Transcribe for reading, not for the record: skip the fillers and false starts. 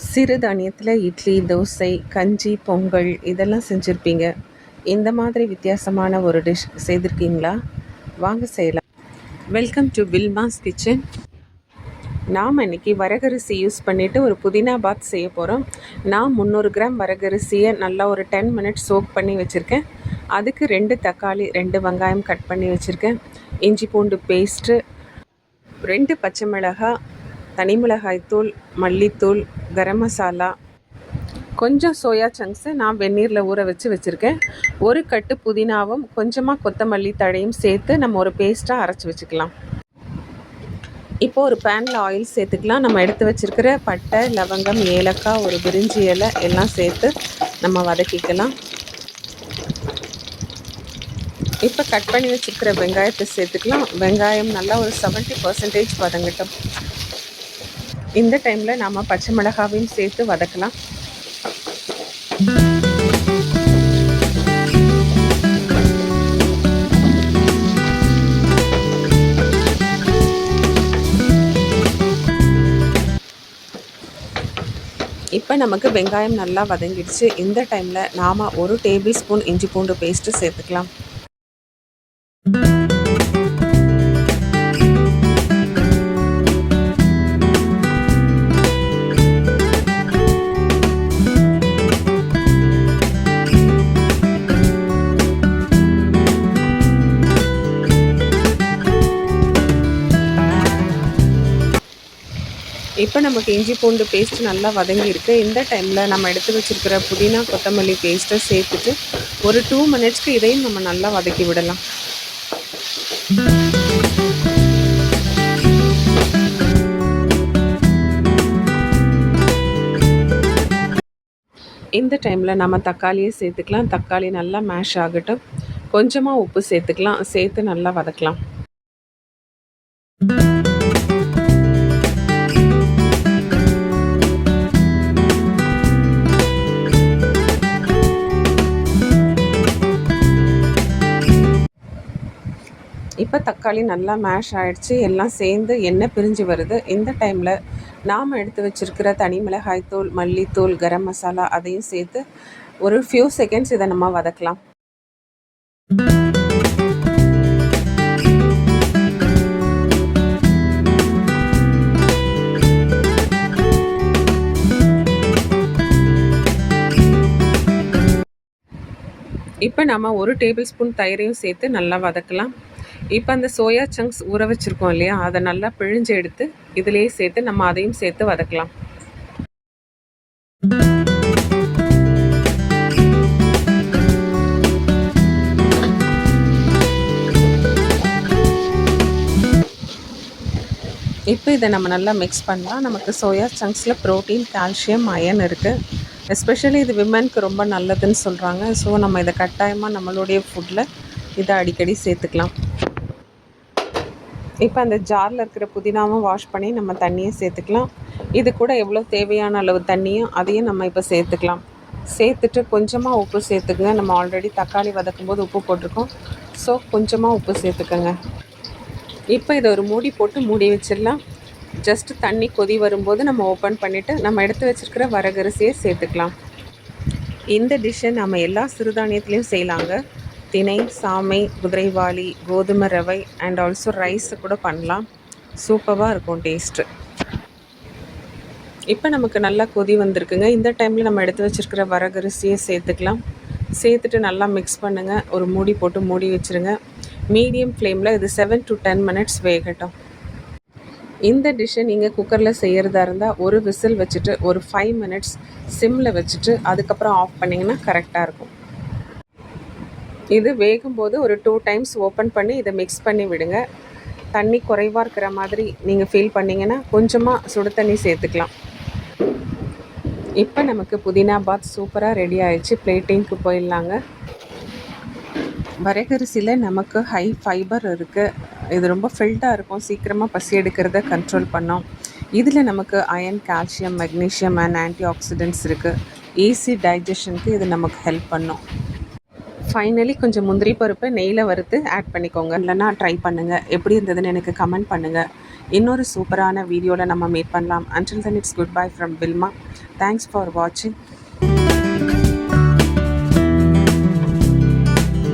சிறுதானியத்தில் இட்லி, தோசை, கஞ்சி, பொங்கல் இதெல்லாம் செஞ்சுருப்பீங்க. இந்த மாதிரி வித்தியாசமான ஒரு டிஷ் செய்திருக்கீங்களா? வாங்க செய்யலாம். Welcome to Wilma's kitchen. நாம் இன்றைக்கி வரகரிசி யூஸ் பண்ணிவிட்டு ஒரு புதினா பாத் செய்ய போகிறோம். நான் 300 கிராம் வரகரிசியை நல்லா ஒரு 10 மினிட்ஸ் சோக் பண்ணி வச்சுருக்கேன். அதுக்கு 2 தக்காளி, 2 வெங்காயம் கட் பண்ணி வச்சுருக்கேன். இஞ்சி பூண்டு பேஸ்ட்டு, 2 பச்சை மிளகாய், தனி மிளகாய்த்தூள், மல்லித்தூள், கரம் மசாலா, கொஞ்சம் சோயா சங்க்ஸை நான் வெந்நீரில் ஊற வச்சுருக்கேன். ஒரு கட்டு புதினாவும் கொஞ்சமாக கொத்தமல்லி தழையும் சேர்த்து நம்ம ஒரு பேஸ்ட்டாக அரைச்சி வச்சுக்கலாம். இப்போது ஒரு பேனில் ஆயில் சேர்த்துக்கலாம். நம்ம எடுத்து வச்சுருக்கிற பட்டை, லவங்கம், ஏலக்காய், ஒரு பிரிஞ்சி இலை எல்லாம் சேர்த்து நம்ம வதக்கிக்கலாம். இப்போ கட் பண்ணி வச்சுருக்கிற வெங்காயத்தை சேர்த்துக்கலாம். வெங்காயம் நல்லா ஒரு 70% வதங்கட்டும். இந்த டைமில் நாம் பச்சை மிளகாவையும் சேர்த்து வதக்கலாம். இப்போ நமக்கு வெங்காயம் நல்லா வதங்கிடுச்சு. இந்த டைமில் நாம் 1 டேபிள் ஸ்பூன் இஞ்சி பூண்டு பேஸ்ட்டு சேர்த்துக்கலாம். இப்போ நமக்கு இஞ்சி பூண்டு பேஸ்ட் நல்லா வதங்கியிருக்கு. இந்த டைமில் நம்ம எடுத்து வச்சுருக்கிற புதினா, கொத்தமல்லி பேஸ்ட்டை சேர்த்துட்டு ஒரு 2 மினிட்ஸ்க்கு இதையும் நம்ம நல்லா வதக்கி விடலாம். இந்த டைமில் நம்ம தக்காளியை சேர்த்துக்கலாம். தக்காளி நல்லா மேஷ் ஆகட்டும். கொஞ்சமாக உப்பு சேர்த்துக்கலாம். சேர்த்து நல்லா வதக்கலாம். இப்போ தக்காளி நல்லா மேஷ் ஆகிடுச்சு. எல்லாம் சேர்ந்து எண்ணெய் பிரிஞ்சு வருது. இந்த டைமில் நாம் எடுத்து வச்சுருக்கிற தனி மிளகாய்த்தூள், மல்லித்தூள், கரம் மசாலா அதையும் சேர்த்து ஒரு ஃபியூ செகண்ட்ஸ் இதை நம்ம வதக்கலாம். இப்போ நம்ம 1 டேபிள் ஸ்பூன் தயிரையும் சேர்த்து நல்லா வதக்கலாம். இப்போ அந்த சோயா சங்க்ஸ் ஊற வச்சுருக்கோம் இல்லையா, அதை நல்லா பிழிஞ்சு எடுத்து இதிலேயே சேர்த்து நம்ம அதையும் சேர்த்து வதக்கலாம். இப்போ இதை நம்ம நல்லா மிக்ஸ் பண்ணலாம். நமக்கு சோயா சங்க்ஸில் ப்ரோட்டீன், கால்சியம், அயன் இருக்குது. எஸ்பெஷலி இது விமனுக்கு ரொம்ப நல்லதுன்னு சொல்கிறாங்க. ஸோ நம்ம இதை கட்டாயமாக நம்மளுடைய ஃபுட்டில் இதை அடிக்கடி சேர்த்துக்கலாம். இப்போ அந்த ஜாரில் இருக்கிற புதினாவும் வாஷ் பண்ணி நம்ம தண்ணியை சேர்த்துக்கலாம். இது கூட எவ்வளோ தேவையான அளவு தண்ணியும் அதையும் நம்ம இப்போ சேர்த்துக்கலாம். சேர்த்துட்டு கொஞ்சமாக உப்பு சேர்த்துக்குங்க. நம்ம ஆல்ரெடி தக்காளி வதக்கும் போது உப்பு போட்டிருக்கோம். ஸோ கொஞ்சமாக உப்பு சேர்த்துக்கோங்க. இப்போ இதை ஒரு மூடி போட்டு மூடி வச்சிடலாம். ஜஸ்ட்டு தண்ணி கொதி வரும்போது நம்ம ஓப்பன் பண்ணிவிட்டு நம்ம எடுத்து வச்சுருக்கிற வரகரிசியை சேர்த்துக்கலாம். இந்த டிஷ்ஷை நம்ம எல்லா சிறுதானியத்துலேயும் செய்யலாங்க. திணை, சாமை, குதிரைவாலி, கோதுமை ரவை அண்ட் ஆல்சோ ரைஸு கூட பண்ணலாம். சூப்பராக இருக்கும் டேஸ்ட்டு. இப்போ நமக்கு நல்லா கொதி வந்திருக்குங்க. இந்த டைமில் நம்ம எடுத்து வச்சுருக்கிற வரகரிசியை சேர்த்துக்கலாம். சேர்த்துட்டு நல்லா மிக்ஸ் பண்ணுங்கள். ஒரு மூடி போட்டு மூடி வச்சுருங்க. மீடியம் ஃப்ளேமில் இது 7 to 10 மினிட்ஸ் வேகட்டும். இந்த டிஷ்ஷை நீங்கள் குக்கரில் செய்கிறதா இருந்தால் ஒரு விசில் வச்சுட்டு ஒரு 5 மினிட்ஸ் சிம்மில் வச்சுட்டு அதுக்கப்புறம் ஆஃப் பண்ணிங்கன்னா கரெக்டாக இருக்கும். இது வேகும்போது ஒரு 2 டைம்ஸ் ஓப்பன் பண்ணி இதை மிக்ஸ் பண்ணி விடுங்க. தண்ணி குறைவாக இருக்கிற மாதிரி நீங்கள் ஃபீல் பண்ணிங்கன்னா கொஞ்சமாக சுடு தண்ணி சேர்த்துக்கலாம். இப்போ நமக்கு புதினா பாத் சூப்பராக ரெடி ஆகிடுச்சு. பிளேட்டிங்க்கு போயிடலாங்க. வரகரிசியில் நமக்கு ஹை ஃபைபர் இருக்குது. இது ரொம்ப ஃபில்டாக இருக்கும். சீக்கிரமாக பசி எடுக்கிறத கண்ட்ரோல் பண்ணோம். இதில் நமக்கு iron, calcium, magnesium and antioxidants இருக்குது. ஈஸி டைஜஷனுக்கு இது நமக்கு ஹெல்ப் பண்ணும். ஃபைனலி கொஞ்சம் முந்திரி பருப்பை நெய்யில் வறுத்து ஆட் பண்ணிக்கோங்க. இல்லைன்னா ட்ரை பண்ணுங்கள். எப்படி இருந்ததுன்னு எனக்கு கமெண்ட் பண்ணுங்கள். இன்னொரு சூப்பரான வீடியோவில் நம்ம மீட் பண்ணலாம். Until then it's good bye from Wilma. Thanks for வாட்சிங்.